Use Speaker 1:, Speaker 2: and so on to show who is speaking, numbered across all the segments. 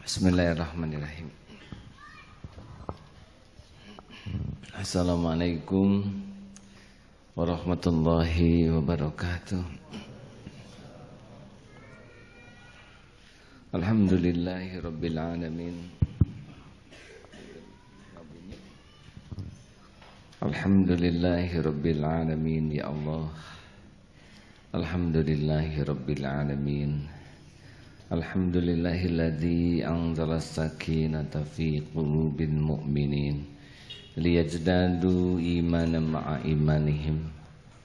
Speaker 1: Bismillahirrahmanirrahim. Assalamualaikum warahmatullahi wabarakatuh. Alhamdulillahi rabbil alamin. Alhamdulillahi rabbil alamin ya Allah. Alhamdulillahi rabbil alamin. Alhamdulillahilladzi anzala as-sakinata fi qulubil mu'minin liyazdadu imanan ma'a imanihim.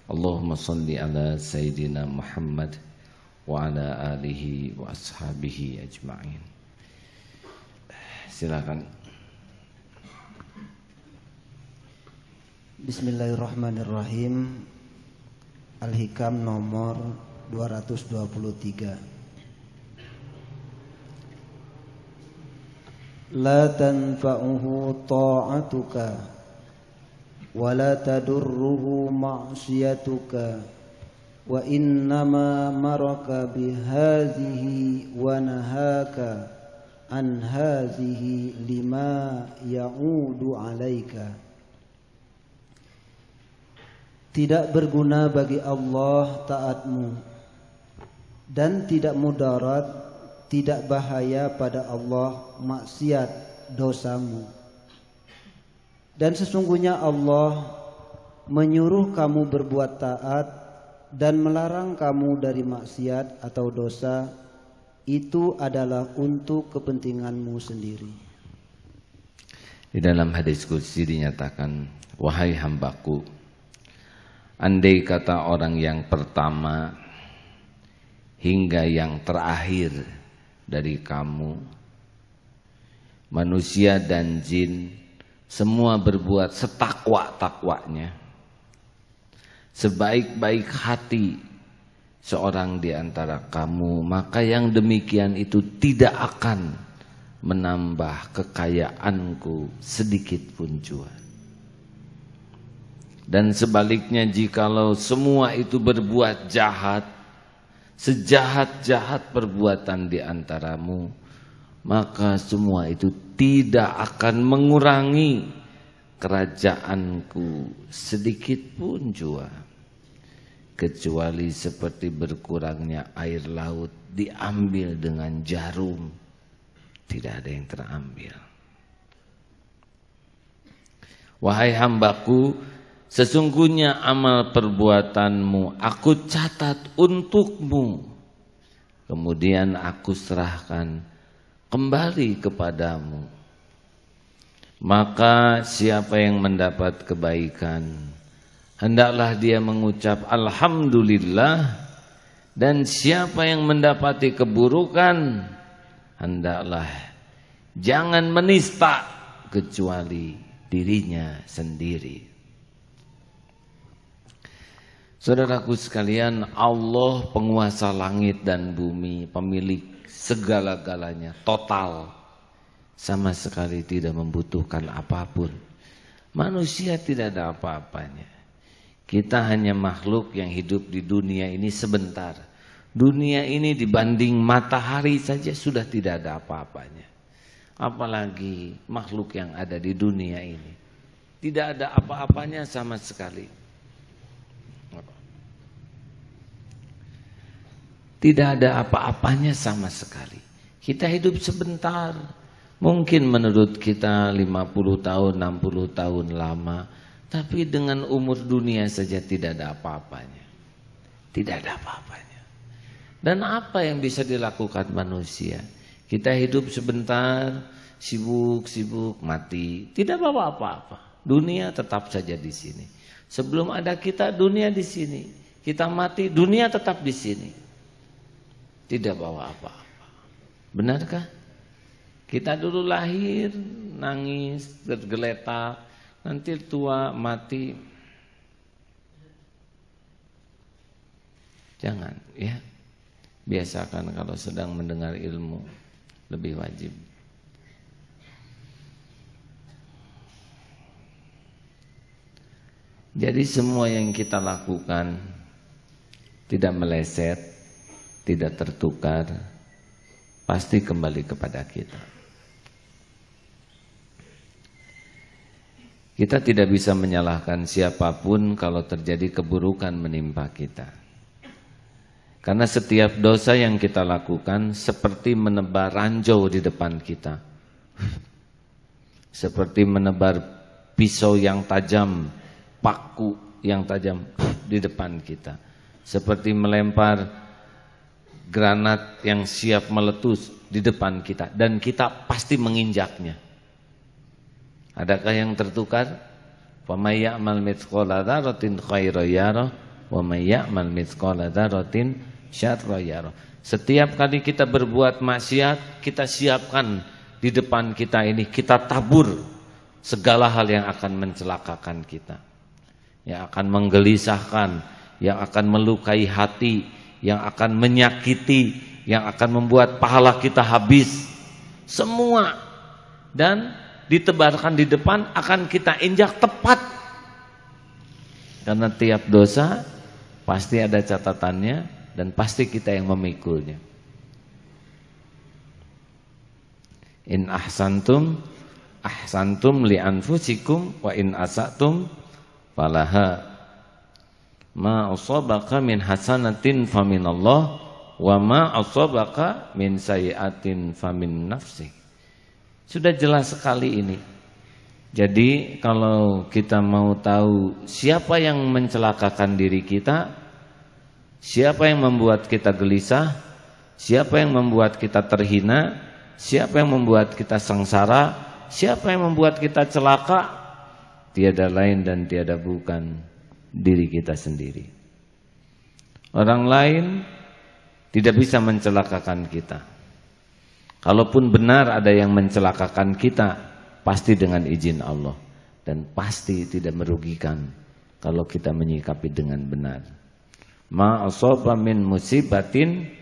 Speaker 1: Allahumma salli ala sayyidina Muhammad wa ala alihi wa ashabihi ajma'in. Silakan.
Speaker 2: Bismillahirrahmanirrahim. Al-Hikam nomor 223. La tanfa'uhu ta'atuka wa la tadurruhu ma'siyatuka wa innama maraka bihadhihi wa nahaka an hadhihi lima ya'udu alaika. Tidak berguna bagi Allah taatmu dan tidak mudarat, tidak bahaya pada Allah maksiat dosamu. Dan sesungguhnya Allah menyuruh kamu berbuat taat dan melarang kamu dari maksiat atau dosa. Itu adalah untuk kepentinganmu sendiri.
Speaker 1: Di dalam hadis qudsi dinyatakan, wahai hambaku, andai kata orang yang pertama hingga yang terakhir dari kamu, manusia dan jin, semua berbuat setakwa-takwanya, sebaik-baik hati seorang di antara kamu, maka yang demikian itu tidak akan menambah kekayaanku sedikit pun jua. Dan sebaliknya, jikalau semua itu berbuat jahat, sejahat-jahat perbuatan di antaramu, maka semua itu tidak akan mengurangi kerajaanku sedikit pun jua, kecuali seperti berkurangnya air laut diambil dengan jarum, tidak ada yang terambil. Wahai hambaku, sesungguhnya amal perbuatanmu aku catat untukmu, kemudian aku serahkan kembali kepadamu. Maka siapa yang mendapat kebaikan, hendaklah dia mengucap alhamdulillah, dan siapa yang mendapati keburukan, hendaklah jangan menista kecuali dirinya sendiri. Saudaraku sekalian, Allah penguasa langit dan bumi, pemilik segala-galanya, total, sama sekali tidak membutuhkan apapun. Manusia tidak ada apa-apanya. Kita hanya makhluk yang hidup di dunia ini sebentar. Dunia ini dibanding matahari saja sudah tidak ada apa-apanya. Apalagi makhluk yang ada di dunia ini. Tidak ada apa-apanya sama sekali. Tidak ada apa-apanya sama sekali. Kita hidup sebentar. Mungkin menurut kita 50 tahun, 60 tahun lama. Tapi dengan umur dunia saja tidak ada apa-apanya. Tidak ada apa-apanya. Dan apa yang bisa dilakukan manusia? Kita hidup sebentar, sibuk-sibuk, mati. Tidak bawa apa-apa. Dunia tetap saja di sini. Sebelum ada kita, dunia di sini. Kita mati, dunia tetap di sini. Tidak bawa apa-apa. Benarkah? Kita dulu lahir, nangis, tergeletak, nanti tua, mati. Jangan, ya. Biasakan kalau sedang mendengar ilmu, lebih wajib. Jadi semua yang kita lakukan tidak meleset, tidak tertukar, pasti kembali kepada kita. Kita tidak bisa menyalahkan siapapun kalau terjadi keburukan menimpa kita. Karena setiap dosa yang kita lakukan seperti menebar ranjau di depan kita. Seperti menebar pisau yang tajam, paku yang tajam di depan kita. Seperti melempar granat yang siap meletus di depan kita. Dan kita pasti menginjaknya. Adakah yang tertukar? Wa may ya'mal mithqala dzarratin khairan yarah wa may ya'mal mithqala dzarratin syarran yarah. Setiap kali kita berbuat maksiat, kita siapkan di depan kita ini, kita tabur segala hal yang akan mencelakakan kita, yang akan menggelisahkan, yang akan melukai hati, yang akan menyakiti, yang akan membuat pahala kita habis. Semua. Dan ditebarkan di depan, akan kita injak tepat. Karena tiap dosa pasti ada catatannya dan pasti kita yang memikulnya. In ahsantum ahsantum li anfusikum wa in asatum falaha. Ma asabaka min hasanatin faminallah wa ma asabaka min sayiatin famin nafsik. Sudah jelas sekali ini. Jadi kalau kita mau tahu siapa yang mencelakakan diri kita, siapa yang membuat kita gelisah, siapa yang membuat kita terhina, siapa yang membuat kita sengsara, siapa yang membuat kita celaka, tiada lain dan tiada bukan diri kita sendiri. Orang lain tidak bisa mencelakakan kita. Kalaupun benar ada yang mencelakakan kita, pasti dengan izin Allah. Dan pasti tidak merugikan kalau kita menyikapi dengan benar. Ma asaba min musibatin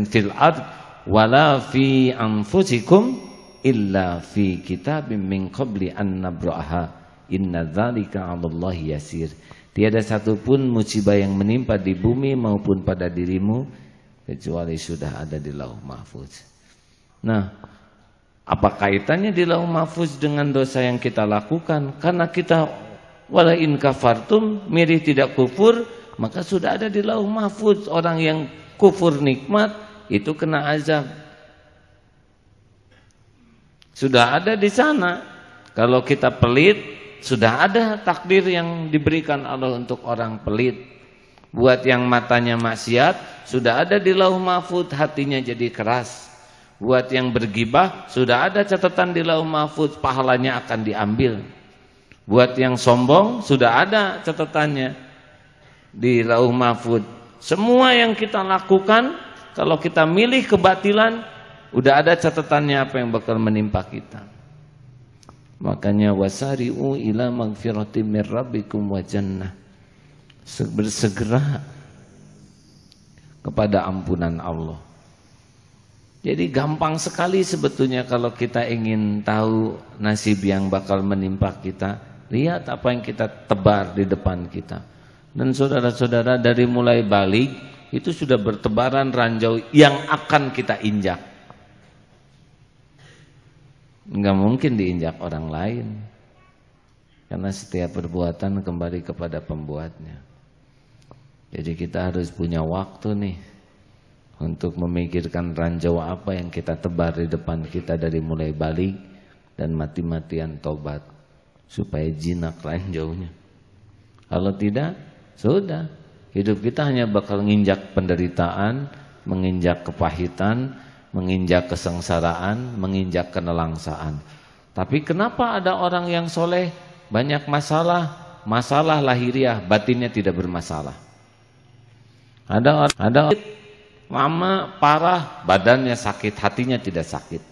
Speaker 1: fil ard wala fi anfusikum illa fi kitabim min qabli an nabra'aha inna dzalika 'alallahi yasir. Tiada satupun musibah yang menimpa di bumi maupun pada dirimu kecuali sudah ada di Lauh Mahfuz. Nah, apa kaitannya di Lauh Mahfuz dengan dosa yang kita lakukan? Karena kita wala in kafartum, mirip tidak kufur, maka sudah ada di Lauh Mahfuz. Orang yang kufur nikmat itu kena azab. Sudah ada di sana. Kalau kita pelit, sudah ada takdir yang diberikan Allah untuk orang pelit. Buat yang matanya maksiat, sudah ada di Lauh Mahfuz, hatinya jadi keras. Buat yang bergibah, sudah ada catatan di Lauh Mahfuz, pahalanya akan diambil. Buat yang sombong, sudah ada catatannya di Lauh Mahfuz. Semua yang kita lakukan, kalau kita milih kebatilan, udah ada catatannya apa yang bakal menimpa kita. Makanya wasari'u ila magfiratin mir rabbikum wa jannah. Bersegera kepada ampunan Allah. Jadi gampang sekali sebetulnya kalau kita ingin tahu nasib yang bakal menimpa kita. Lihat apa yang kita tebar di depan kita. Dan saudara-saudara, dari mulai balik itu sudah bertebaran ranjau yang akan kita injak. Enggak mungkin diinjak orang lain. Karena setiap perbuatan kembali kepada pembuatnya. Jadi kita harus punya waktu nih untuk memikirkan ranjau apa yang kita tebar di depan kita dari mulai balik dan mati-matian tobat supaya jinak ranjaunya. Kalau tidak, sudah hidup kita hanya bakal menginjak penderitaan, menginjak kepahitan, menginjak kesengsaraan, menginjak kenelangsaan. Tapi kenapa ada orang yang soleh banyak masalah lahiriah, batinnya tidak bermasalah? Ada lama parah, badannya sakit, hatinya tidak sakit.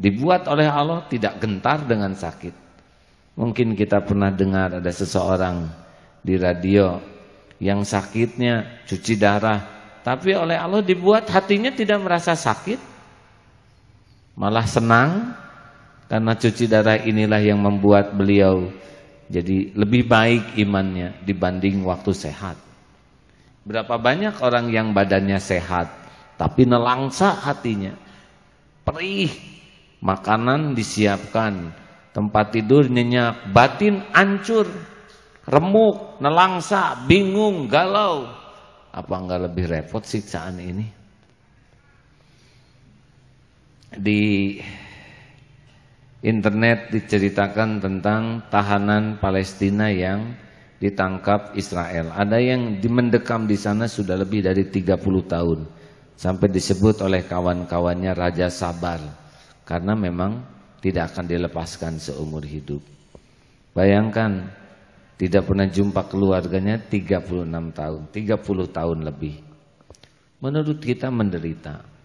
Speaker 1: Dibuat oleh Allah tidak gentar dengan sakit. Mungkin kita pernah dengar ada seseorang di radio yang sakitnya cuci darah, tapi oleh Allah dibuat hatinya tidak merasa sakit, malah senang. Karena cuci darah inilah yang membuat beliau jadi lebih baik imannya dibanding waktu sehat. Berapa banyak orang yang badannya sehat, tapi nelangsa hatinya. Perih, makanan disiapkan, tempat tidur nyenyak, batin hancur, remuk, nelangsa, bingung, galau. Apa enggak lebih repot siksaan ini? Di internet diceritakan tentang tahanan Palestina yang ditangkap Israel. Ada yang mendekam di sana sudah lebih dari 30 tahun. Sampai disebut oleh kawan-kawannya Raja Sabar. Karena memang tidak akan dilepaskan seumur hidup. Bayangkan, tidak pernah jumpa keluarganya 36 tahun, 30 tahun lebih. Menurut kita menderita.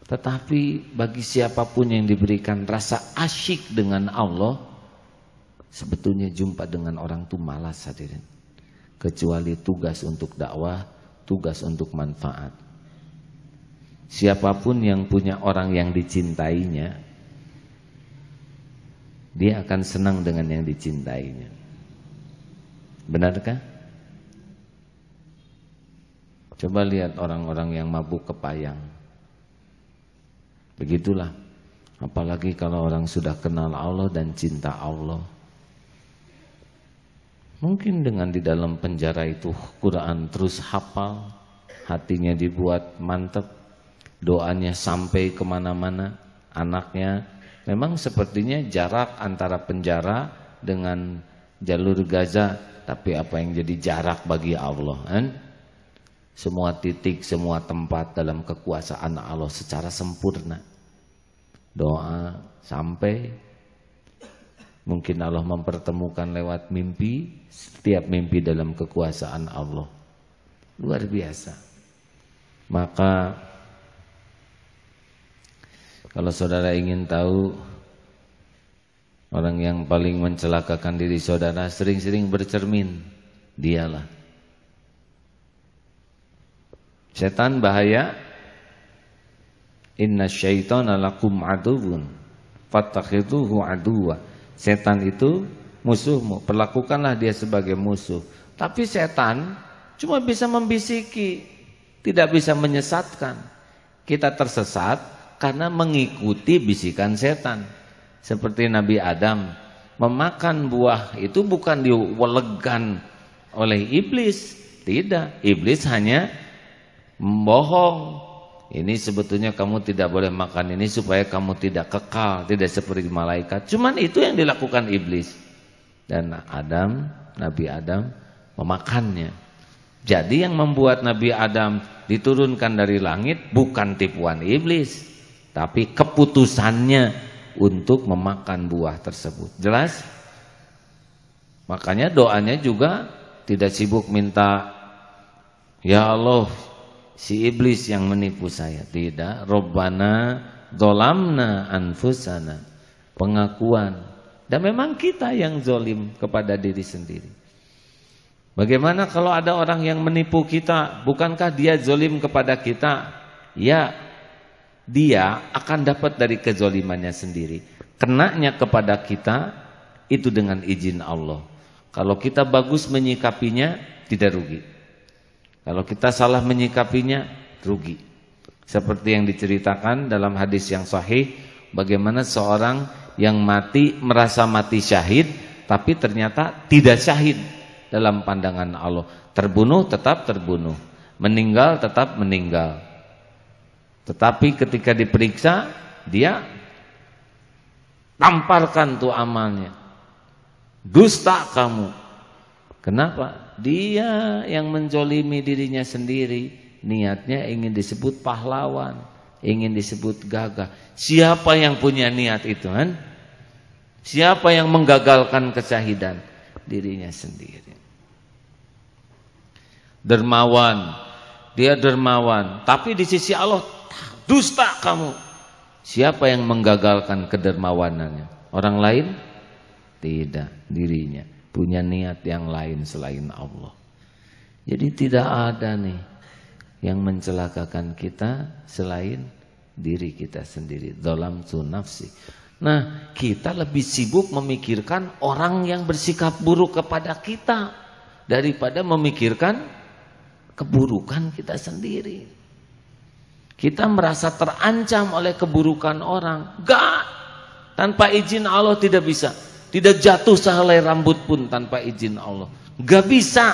Speaker 1: Tetapi bagi siapapun yang diberikan rasa asyik dengan Allah, sebetulnya jumpa dengan orang itu malas hadirin. Kecuali tugas untuk dakwah, tugas untuk manfaat. Siapapun yang punya orang yang dicintainya, dia akan senang dengan yang dicintainya. Benarkah? Coba lihat orang-orang yang mabuk kepayang. Begitulah. Apalagi kalau orang sudah kenal Allah dan cinta Allah. Mungkin dengan di dalam penjara itu Quran terus hafal, hatinya dibuat mantap, doanya sampai kemana-mana. Anaknya memang sepertinya jarak antara penjara dengan jalur Gaza, tapi apa yang jadi jarak bagi Allah kan? Semua titik, semua tempat dalam kekuasaan Allah secara sempurna. Doa sampai, mungkin Allah mempertemukan lewat mimpi, setiap mimpi dalam kekuasaan Allah. Luar biasa. Maka kalau saudara ingin tahu orang yang paling mencelakakan diri saudara, sering-sering bercermin, dialah. Setan bahaya. Inna syaitana lakum aduwwun fattakhidhuhu aduwwa. Setan itu musuhmu, perlakukanlah dia sebagai musuh. Tapi setan cuma bisa membisiki, tidak bisa menyesatkan. Kita tersesat karena mengikuti bisikan setan. Seperti Nabi Adam memakan buah itu bukan diwelegan oleh iblis. Tidak, iblis hanya membohong. Ini sebetulnya kamu tidak boleh makan ini supaya kamu tidak kekal, tidak seperti malaikat. Cuman itu yang dilakukan iblis. Dan Nabi Adam memakannya. Jadi yang membuat Nabi Adam diturunkan dari langit bukan tipuan iblis, tapi keputusannya untuk memakan buah tersebut. Jelas? Makanya doanya juga tidak sibuk minta, ya Allah, si iblis yang menipu saya. Tidak. Rabbana dzolamna anfusana. Pengakuan. Dan memang kita yang zolim kepada diri sendiri. Bagaimana kalau ada orang yang menipu kita? Bukankah dia zolim kepada kita? Ya, dia akan dapat dari kezolimannya sendiri. Kenanya kepada kita itu dengan izin Allah. Kalau kita bagus menyikapinya, tidak rugi. Kalau kita salah menyikapinya, rugi. Seperti yang diceritakan dalam hadis yang sahih, bagaimana seorang yang mati merasa mati syahid, tapi ternyata tidak syahid dalam pandangan Allah. Terbunuh tetap terbunuh, meninggal tetap meninggal. Tetapi ketika diperiksa, dia tamparkan tuh amalnya. Dusta kamu. Kenapa? Dia yang menzolimi dirinya sendiri. Niatnya ingin disebut pahlawan, ingin disebut gagah. Siapa yang punya niat itu kan? Siapa yang menggagalkan kesyahidan? Dirinya sendiri. Dermawan, dia dermawan, tapi di sisi Allah dusta kamu. Siapa yang menggagalkan kedermawanannya? Orang lain? Tidak, dirinya. Punya niat yang lain selain Allah. Jadi tidak ada nih yang mencelakakan kita selain diri kita sendiri. Dzalamtu nafsi. Nah, kita lebih sibuk memikirkan orang yang bersikap buruk kepada kita daripada memikirkan keburukan kita sendiri. Kita merasa terancam oleh keburukan orang. Enggak. Tanpa izin Allah tidak bisa. Tidak jatuh sehelai rambut pun tanpa izin Allah. Enggak bisa.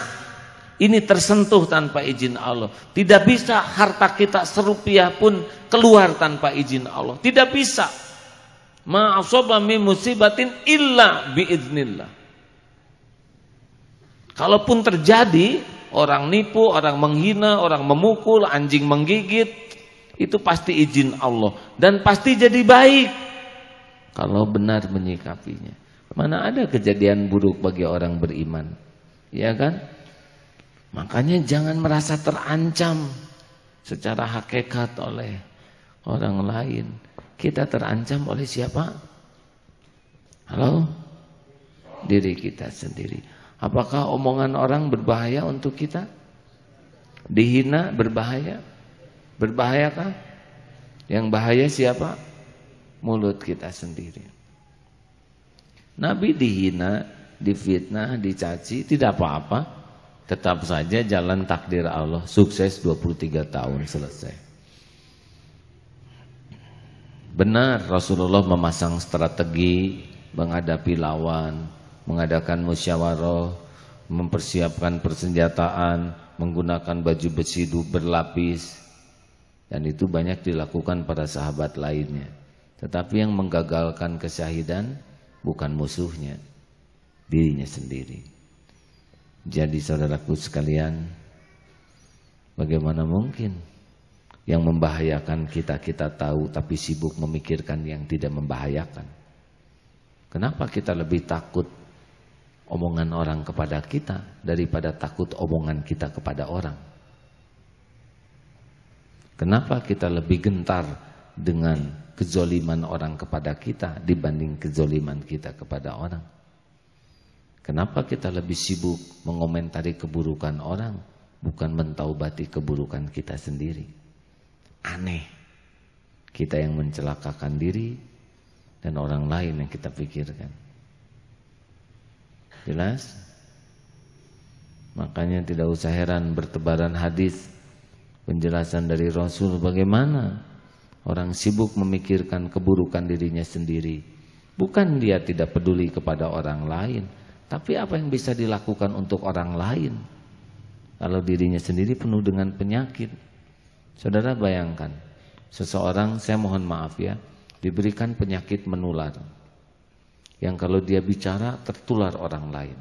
Speaker 1: Ini tersentuh tanpa izin Allah. Tidak bisa harta kita serupiah pun keluar tanpa izin Allah. Tidak bisa. Ma asaba min musibatin illa biiznillah. Kalaupun terjadi, orang nipu, orang menghina, orang memukul, anjing menggigit, itu pasti izin Allah dan pasti jadi baik kalau benar menyikapinya. Mana ada kejadian buruk bagi orang beriman, ya kan? Makanya jangan merasa terancam secara hakikat oleh orang lain. Kita terancam oleh siapa? Halo? Diri kita sendiri. Apakah omongan orang berbahaya untuk kita? Dihina berbahaya? Berbahayakah? Yang bahaya siapa? Mulut kita sendiri. Nabi dihina, difitnah, dicaci, tidak apa-apa. Tetap saja jalan takdir Allah. Sukses 23 tahun selesai. Benar Rasulullah memasang strategi menghadapi lawan, mengadakan musyawarah, mempersiapkan persenjataan, menggunakan baju besi berlapis. Dan itu banyak dilakukan para sahabat lainnya. Tetapi yang menggagalkan kesyahidan bukan musuhnya, dirinya sendiri. Jadi saudaraku sekalian, bagaimana mungkin yang membahayakan kita tahu tapi sibuk memikirkan yang tidak membahayakan? Kenapa kita lebih takut omongan orang kepada kita daripada takut omongan kita kepada orang? Kenapa kita lebih gentar dengan kezoliman orang kepada kita dibanding kezoliman kita kepada orang? Kenapa kita lebih sibuk mengomentari keburukan orang bukan mentaubati keburukan kita sendiri? Aneh. Kita yang mencelakakan diri dan orang lain yang kita pikirkan. Jelas? Makanya tidak usah heran bertebaran hadis, penjelasan dari Rasul bagaimana orang sibuk memikirkan keburukan dirinya sendiri. Bukan dia tidak peduli kepada orang lain, tapi apa yang bisa dilakukan untuk orang lain kalau dirinya sendiri penuh dengan penyakit. Saudara bayangkan, seseorang, saya mohon maaf ya, diberikan penyakit menular yang kalau dia bicara tertular orang lain,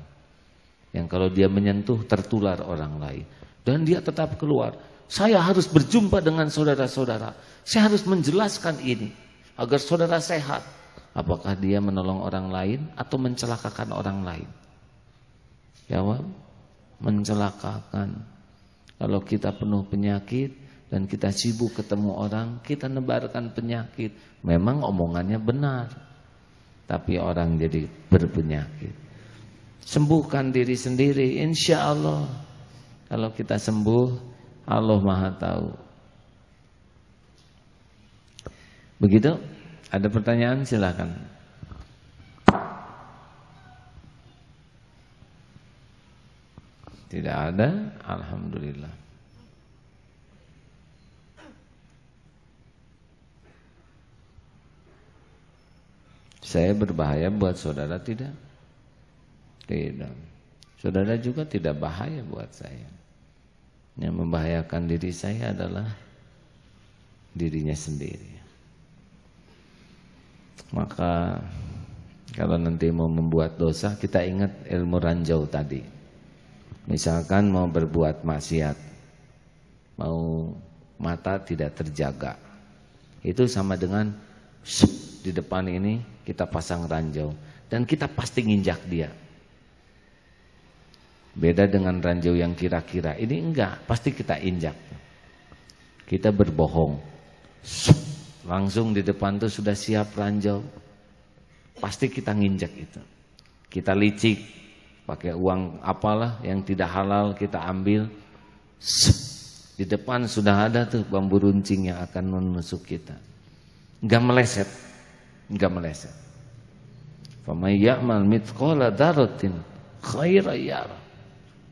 Speaker 1: yang kalau dia menyentuh tertular orang lain, dan dia tetap keluar. Saya harus berjumpa dengan saudara-saudara, saya harus menjelaskan ini agar saudara sehat. Apakah dia menolong orang lain atau mencelakakan orang lain? Jawab, mencelakakan. Kalau kita penuh penyakit dan kita sibuk ketemu orang, kita nebarkan penyakit. Memang omongannya benar, tapi orang jadi berpenyakit. Sembuhkan diri sendiri, insya Allah. Kalau kita sembuh, Allah Maha Tahu. Begitu? Ada pertanyaan silakan. Tidak ada, alhamdulillah. Saya berbahaya buat saudara tidak? Tidak. Saudara juga tidak bahaya buat saya. Yang membahayakan diri saya adalah dirinya sendiri. Maka kalau nanti mau membuat dosa, kita ingat ilmu ranjau tadi. Misalkan mau berbuat maksiat, mau mata tidak terjaga, itu sama dengan di depan ini kita pasang ranjau dan kita pasti nginjak dia. Beda dengan ranjau yang kira-kira, ini enggak, pasti kita injak. Kita berbohong, langsung di depan tuh sudah siap ranjau, pasti kita nginjak itu. Kita licik, pakai uang apalah yang tidak halal kita ambil, di depan sudah ada tuh bambu runcing yang akan menusuk kita. Enggak meleset, enggak meleset. Faman ya'mal mithqala dzarratin khairan yarah,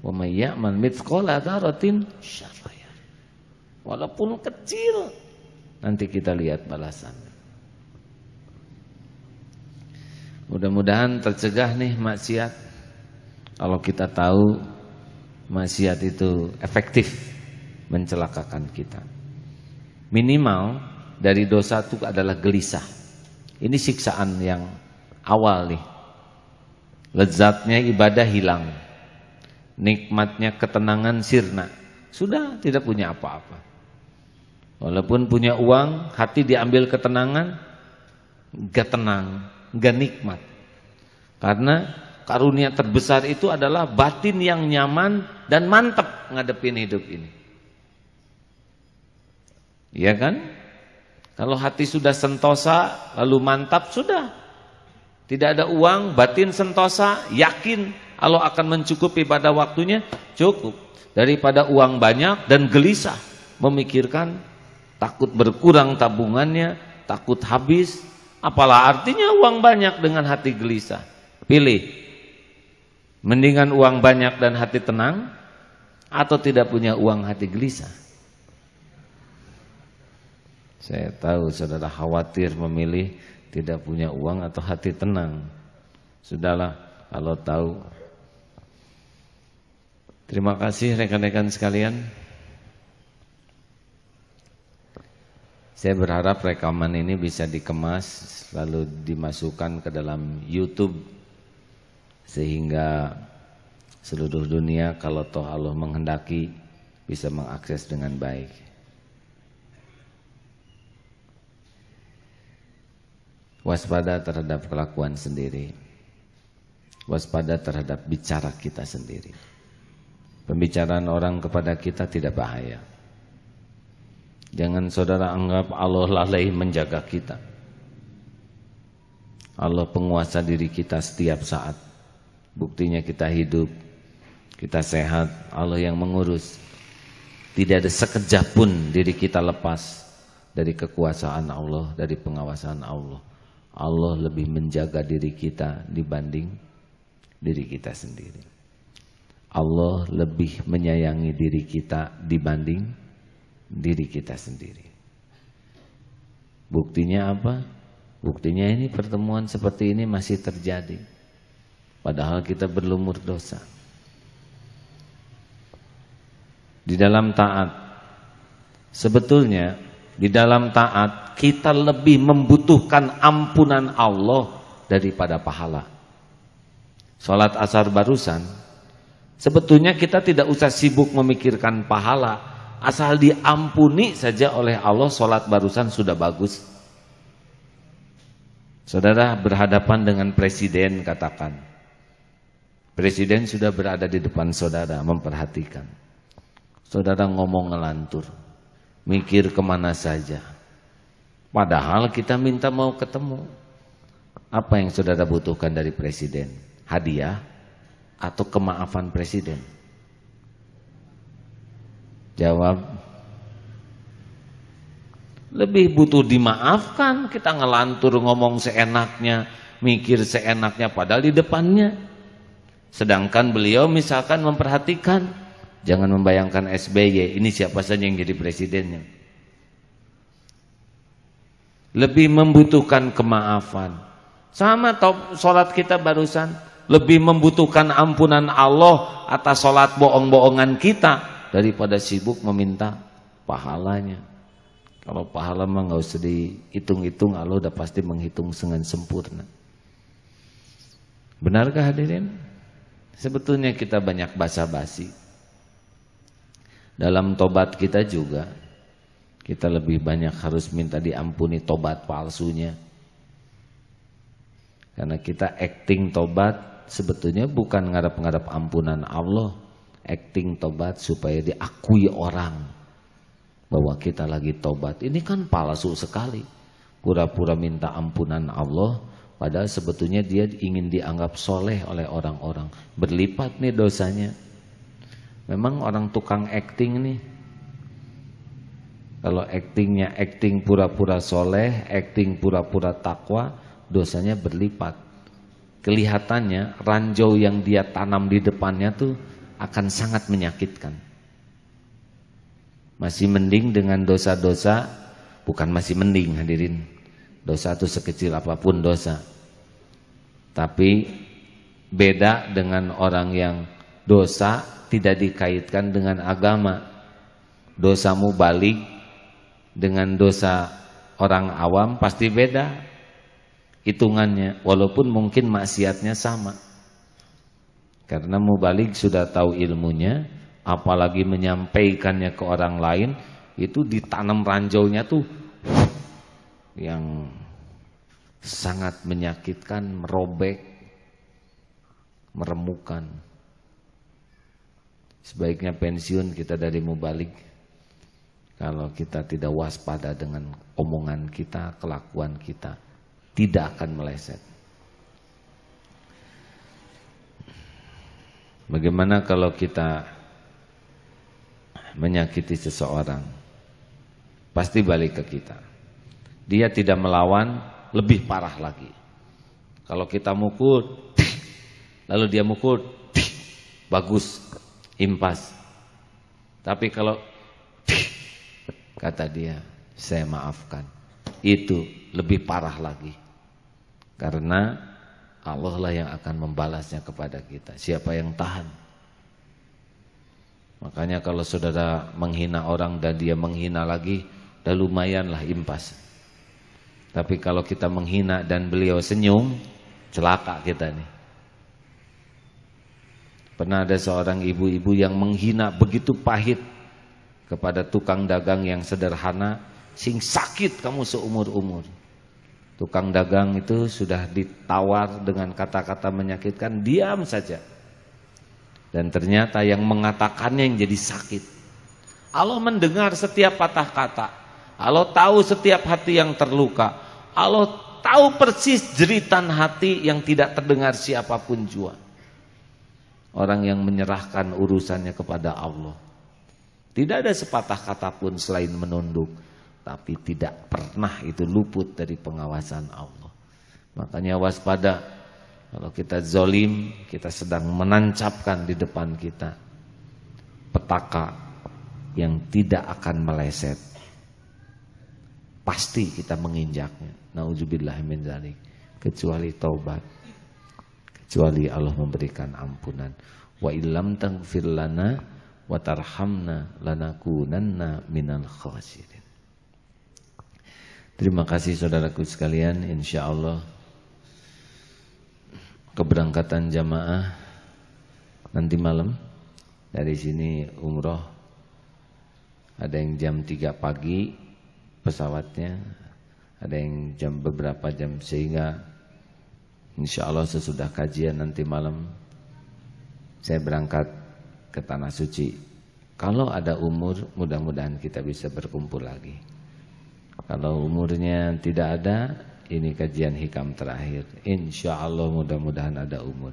Speaker 1: wa may ya'mal mithqala dzarratin syarran yarah. Walaupun kecil, Nanti kita lihat balasan. Mudah-mudahan tercegah nih maksiat. Kalau kita tahu maksiat itu efektif mencelakakan kita. Minimal dari dosa itu adalah gelisah. Ini siksaan yang awal nih. Lezatnya ibadah hilang. Nikmatnya ketenangan sirna. Sudah tidak punya apa-apa. Walaupun punya uang, hati diambil ketenangan, gak tenang, gak nikmat. Karena karunia terbesar itu adalah batin yang nyaman dan mantap ngadepin hidup ini. Iya kan? Kalau hati sudah sentosa lalu mantap, sudah. Tidak ada uang, batin sentosa, yakin Allah akan mencukupi pada waktunya, cukup. Daripada uang banyak dan gelisah memikirkan, takut berkurang tabungannya, takut habis. Apalah artinya uang banyak dengan hati gelisah? Pilih. Mendingan uang banyak dan hati tenang, atau tidak punya uang hati gelisah? Saya tahu saudara khawatir memilih tidak punya uang atau hati tenang. Sudahlah, kalau tahu. Terima kasih rekan-rekan sekalian. Saya berharap rekaman ini bisa dikemas lalu dimasukkan ke dalam YouTube sehingga seluruh dunia kalau toh Allah menghendaki bisa mengakses dengan baik. Waspada terhadap kelakuan sendiri. Waspada terhadap bicara kita sendiri. Pembicaraan orang kepada kita tidak bahaya. Jangan saudara anggap Allah lalai menjaga kita. Allah penguasa diri kita setiap saat. Buktinya kita hidup, kita sehat, Allah yang mengurus. Tidak ada sekejap pun diri kita lepas dari kekuasaan Allah, dari pengawasan Allah. Allah lebih menjaga diri kita dibanding diri kita sendiri. Allah lebih menyayangi diri kita dibanding diri kita sendiri. Buktinya apa? Buktinya ini pertemuan seperti ini masih terjadi. Padahal kita berlumur dosa. Di dalam taat, sebetulnya di dalam taat kita lebih membutuhkan ampunan Allah daripada pahala. Salat asar barusan, sebetulnya kita tidak usah sibuk memikirkan pahala, asal diampuni saja oleh Allah. Salat barusan sudah bagus. Saudara berhadapan dengan presiden, katakan presiden sudah berada di depan saudara memperhatikan. Saudara ngomong ngelantur, mikir kemana saja. Padahal kita minta mau ketemu. Apa yang saudara butuhkan dari presiden? Hadiah atau kemaafan presiden? Jawab. Lebih butuh dimaafkan. Kita ngelantur ngomong seenaknya, mikir seenaknya padahal di depannya. Sedangkan beliau misalkan memperhatikan, jangan membayangkan SBY, ini siapa saja yang jadi presidennya. Lebih membutuhkan kemaafan. Sama sholat kita barusan, lebih membutuhkan ampunan Allah atas sholat bohong-bohongan kita daripada sibuk meminta pahalanya. Kalau pahala mah nggak usah dihitung-hitung, Allah udah pasti menghitung dengan sempurna. Benarkah hadirin? Sebetulnya kita banyak basa-basi. Dalam tobat kita juga, kita lebih banyak harus minta diampuni tobat palsunya. Karena kita acting tobat sebetulnya bukan ngarep-ngarep ampunan Allah. Acting tobat supaya diakui orang bahwa kita lagi tobat. Ini kan palsu sekali. Pura-pura minta ampunan Allah, padahal sebetulnya dia ingin dianggap soleh oleh orang-orang. Berlipat nih dosanya. Memang orang tukang acting nih. Kalau actingnya acting pura-pura soleh, acting pura-pura takwa, dosanya berlipat. Kelihatannya ranjau yang dia tanam di depannya tuh akan sangat menyakitkan. Masih mending dengan dosa-dosa bukan masih mending hadirin. Dosa itu sekecil apapun dosa. Tapi beda dengan orang yang dosa tidak dikaitkan dengan agama. Dosamu balik dengan dosa orang awam pasti beda hitungannya, walaupun mungkin maksiatnya sama. Karena mubalik sudah tahu ilmunya, apalagi menyampaikannya ke orang lain, itu ditanam ranjaunya tuh yang sangat menyakitkan, merobek, meremukan. Sebaiknya pensiun kita dari mubalik kalau kita tidak waspada dengan omongan kita, kelakuan kita, tidak akan meleset. Bagaimana kalau kita menyakiti seseorang? Pasti balik ke kita. Dia tidak melawan, lebih parah lagi. Kalau kita mukul, lalu dia mukul, bagus, impas. Tapi kalau kata dia, saya maafkan, itu lebih parah lagi. Karena Allah lah yang akan membalasnya kepada kita. Siapa yang tahan? Makanya kalau saudara menghina orang dan dia menghina lagi, udah lumayanlah impas. Tapi kalau kita menghina dan beliau senyum, celaka kita nih. Pernah ada seorang ibu-ibu yang menghina begitu pahit kepada tukang dagang yang sederhana, sing sakit kamu seumur-umur. Tukang dagang itu sudah ditawar dengan kata-kata menyakitkan, diam saja. Dan ternyata yang mengatakannya yang jadi sakit. Allah mendengar setiap patah kata. Allah tahu setiap hati yang terluka. Allah tahu persis jeritan hati yang tidak terdengar siapapun jua. Orang yang menyerahkan urusannya kepada Allah. Tidak ada sepatah kata pun selain menunduk. Tapi tidak pernah itu luput dari pengawasan Allah. Makanya waspada. Kalau kita zolim, kita sedang menancapkan di depan kita petaka yang tidak akan meleset. Pasti kita menginjaknya. Nauzubillah min dzalik. Kecuali taubat. Kecuali Allah memberikan ampunan. Wa illam taghfir lana wa tarhamna lanakunanna minal khasirin. Terima kasih saudaraku sekalian, insya Allah keberangkatan jamaah nanti malam dari sini umroh. Ada yang jam 3 pagi pesawatnya, ada yang beberapa jam, sehingga insya Allah sesudah kajian nanti malam saya berangkat ke Tanah Suci. Kalau ada umur, mudah-mudahan kita bisa berkumpul lagi. Kalau umurnya tidak ada, ini kajian hikam terakhir. Insya Allah mudah-mudahan ada umur.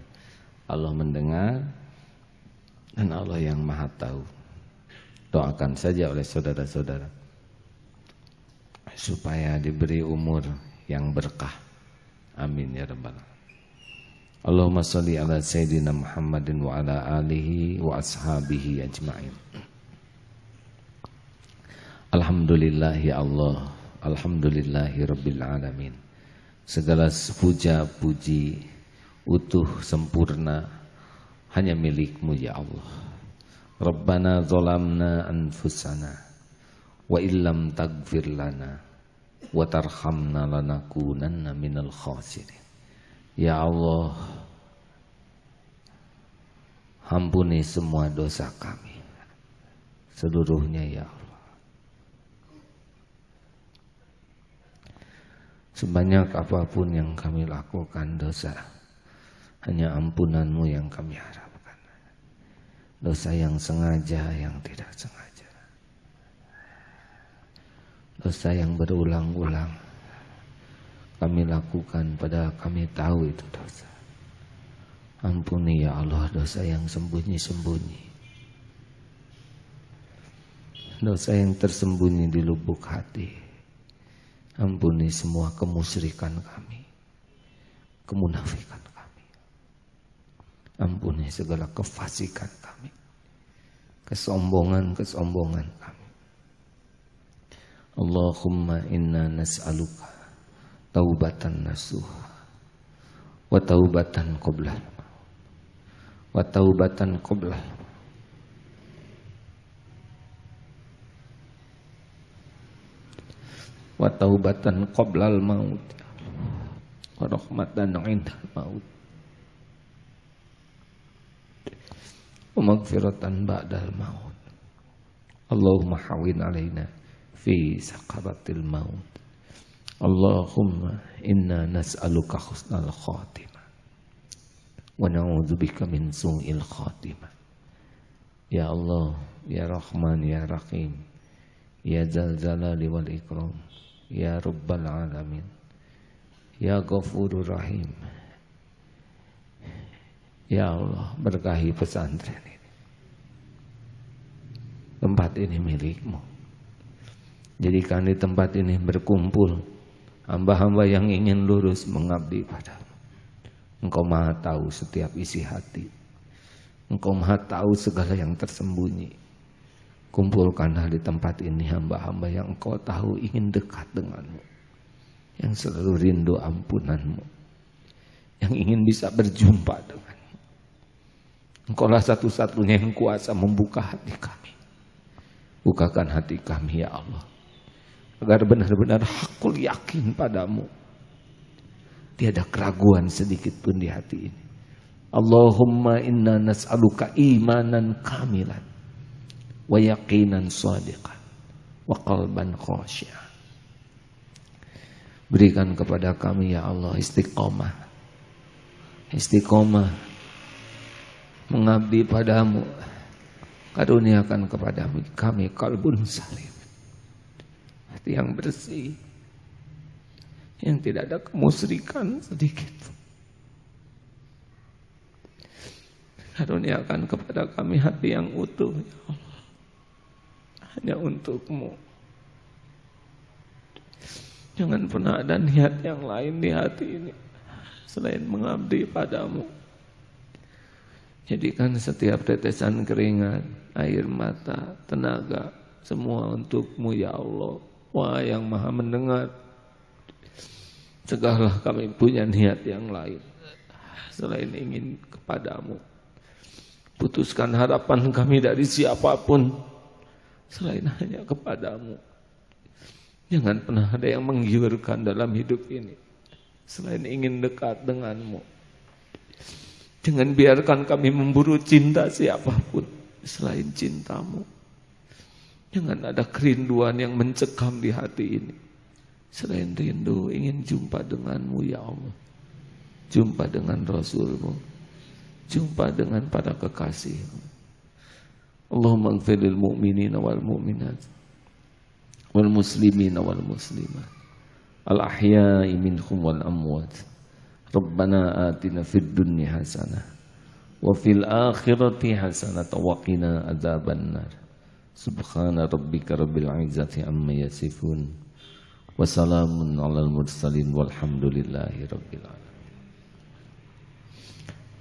Speaker 1: Allah mendengar dan Allah yang maha tahu. Doakan saja oleh saudara-saudara supaya diberi umur yang berkah. Amin ya rabbal alamin. Allahumma sholli ala sayyidina Muhammadin wa ala alihi wa ashabihi ajma'in. Alhamdulillah ya Allah, alhamdulillahi rabbil alamin. Segala puja puji utuh sempurna hanya milikmu ya Allah. Rabbana zalamna anfusana wa illam taghfir lana wa tarhamna lanakunanna minal khasirin. Ya Allah, ampuni semua dosa kami seluruhnya ya Allah. Sebanyak apapun yang kami lakukan dosa, hanya ampunan-Mu yang kami harapkan. Dosa yang sengaja, yang tidak sengaja. Dosa yang berulang-ulang kami lakukan padahal kami tahu itu dosa. Ampuni ya Allah dosa yang sembunyi-sembunyi. Dosa yang tersembunyi di lubuk hati. Ampuni semua kemusyrikan kami, kemunafikan kami. Ampuni segala kefasikan kami, kesombongan-kesombongan kami. Allahumma inna nas'aluka taubatan nasuha wa taubatan qoblal wa taubatan qoblal wa taubatan qoblal maut wa rahmatan indal maut wa maghfiratan ba'dal maut. Allahumma hawin alaina fi sakaratil maut. Allahumma inna nas'aluka husnal khatimah wa na'udzubika min su'il khatimah. Ya Allah, ya Rahman, ya Rahim, ya Dzal Jalali wal Ikram, ya Rabbal Alamin, ya Ghafurur Rahim. Ya Allah, berkahi pesantren ini. Tempat ini milikmu. Jadikan di tempat ini berkumpul hamba-hamba yang ingin lurus mengabdi padamu. Engkau maha tahu setiap isi hati. Engkau maha tahu segala yang tersembunyi. Kumpulkanlah di tempat ini hamba-hamba yang engkau tahu ingin dekat denganmu, yang selalu rindu ampunanmu, yang ingin bisa berjumpa denganmu. Engkaulah satu-satunya yang kuasa membuka hati kami. Bukakan hati kami ya Allah, agar benar-benar hakul yakin padamu. Tiada keraguan sedikit pun di hati ini. Allahumma inna nas'aluka imanan kamilan wa yaqinan shadiqan wa qalban khashi'an. Berikan kepada kami ya Allah istiqomah. Istiqomah mengabdi padamu. Karuniakan kepada kami kalbun salim, hati yang bersih, yang tidak ada kemusyrikan sedikit. Karuniakan kepada kami hati yang utuh ya Allah, hanya untukmu. Jangan pernah ada niat yang lain di hati ini selain mengabdi padamu. Jadikan setiap tetesan keringat, air mata, tenaga, semua untukmu ya Allah. Wah yang maha mendengar. Cegahlah kami punya niat yang lain selain ingin kepadamu. Putuskan harapan kami dari siapapun selain hanya kepadamu. Jangan pernah ada yang menggiurkan dalam hidup ini selain ingin dekat denganmu. Jangan biarkan kami memburu cinta siapapun selain cintamu. Jangan ada kerinduan yang mencekam di hati ini selain rindu ingin jumpa denganmu ya Allah. Jumpa dengan Rasulmu, jumpa dengan para kekasihmu. Allahumma ighfir lil mu'minina wal mu'minat wal muslimina wal muslimat al ahya'i minhum wal amwat. Rabbana atina fid dunya hasanah wa fil akhirati hasanah wa qina adzabannar. Subhana rabbika rabbil izzati amma yasifun wa salamun alal mursalin walhamdulillahi rabbil alamin.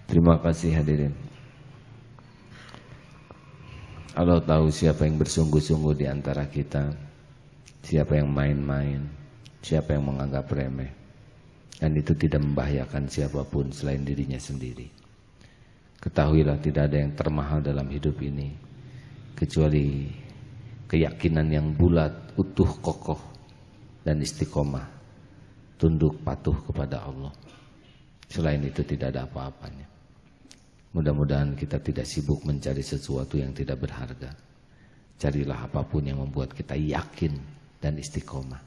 Speaker 1: Terima kasih hadirin. Allah tahu siapa yang bersungguh-sungguh di antara kita, siapa yang main-main, siapa yang menganggap remeh. Dan itu tidak membahayakan siapapun selain dirinya sendiri. Ketahuilah tidak ada yang termahal dalam hidup ini kecuali keyakinan yang bulat, utuh, kokoh, dan istiqomah, tunduk patuh kepada Allah. Selain itu tidak ada apa-apanya. Mudah-mudahan kita tidak sibuk mencari sesuatu yang tidak berharga. Carilah apapun yang membuat kita yakin dan istiqomah.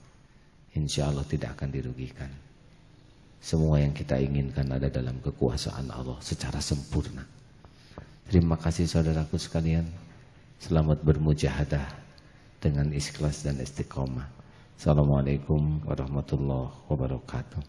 Speaker 1: Insya Allah tidak akan dirugikan. Semua yang kita inginkan ada dalam kekuasaan Allah secara sempurna. Terima kasih saudaraku sekalian. Selamat bermujahadah dengan ikhlas dan istiqomah. Assalamualaikum warahmatullahi wabarakatuh.